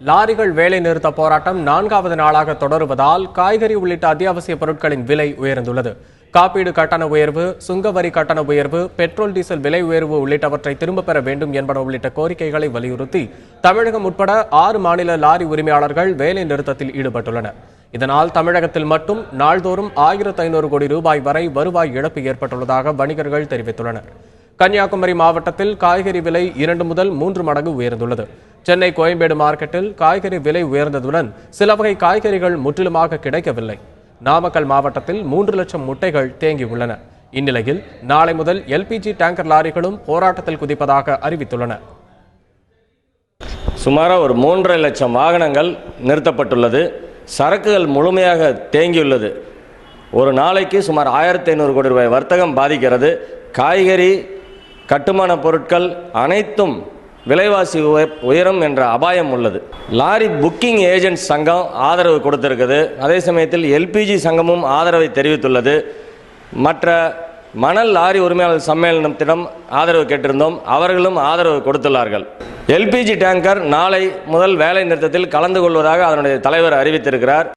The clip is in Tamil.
லாரிகள் வேலை நிறுத்த போராட்டம் 4வது நாளாக தொடருவதால் காய்கறி உள்ளிட்ட அத்தியாவசிய பொருட்களின் விலை உயர்ந்துள்ளது. காப்பீடு கட்டண உயர்வு, சுங்கவரி கட்டண உயர்வு, பெட்ரோல் டீசல் விலை உயர்வு உள்ளிட்டவற்றை திரும்பப் பெற வேண்டும் என்பன உள்ளிட்ட கோரிக்கைகளை வலியுறுத்தி தமிழகம் உட்பட 6 மாநில லாரி உரிமையாளர்கள் வேலை நிறுத்தத்தில் ஈடுபட்டுள்ளனர். இதனால் தமிழகத்தில் மட்டும் நாள்தோறும் 1500 கோடி ரூபாய் வரை வருவாய் இழப்பு ஏற்பட்டுள்ளதாக வணிகர்கள் தெரிவித்துள்ளனர். கன்னியாகுமரி மாவட்டத்தில் காய்கறி விலை 2 முதல் 3 மடங்கு உயர்ந்துள்ளது. சென்னை கோயம்பேடு மார்க்கெட்டில் காய்கறி விலை உயர்ந்ததுடன் சில வகை காய்கறிகள் முற்றிலுமாக கிடைக்கவில்லை. நாமக்கல் மாவட்டத்தில் 3 லட்சம் முட்டைகள் தேங்கியுள்ளன. இந்நிலையில் நாளை முதல் LPG டேங்கர் லாரிகளும் போராட்டத்தில் குதிப்பதாக அறிவித்துள்ளன. சுமாராக ஒரு 3.5 லட்சம் வாகனங்கள் நிறுத்தப்பட்டுள்ளது. சரக்குகள் முழுமையாக தேங்கியுள்ளது. ஒரு நாளைக்கு சுமார் 1500 கோடி ரூபாய் வர்த்தகம் பாதிக்கிறது. காய்கறி, கட்டுமான பொருட்கள் அனைத்தும் விலைவாசி உயரும் என்ற அபாயம் உள்ளது. லாரி புக்கிங் ஏஜென்ட் சங்கம் ஆதரவு கொடுத்திருக்குது. அதே சமயத்தில் LPG சங்கமும் ஆதரவை தெரிவித்துள்ளது. மற்ற மணல் லாரி உரிமையாளர் சம்மேளனத்திடம் ஆதரவு கேட்டிருந்தோம். அவர்களும் ஆதரவு கொடுத்துள்ளார்கள். LPG டேங்கர் நாளை முதல் வேலை நிறுத்தத்தில் கலந்து கொள்வதாக அதனுடைய தலைவர் அறிவித்திருக்கிறார்.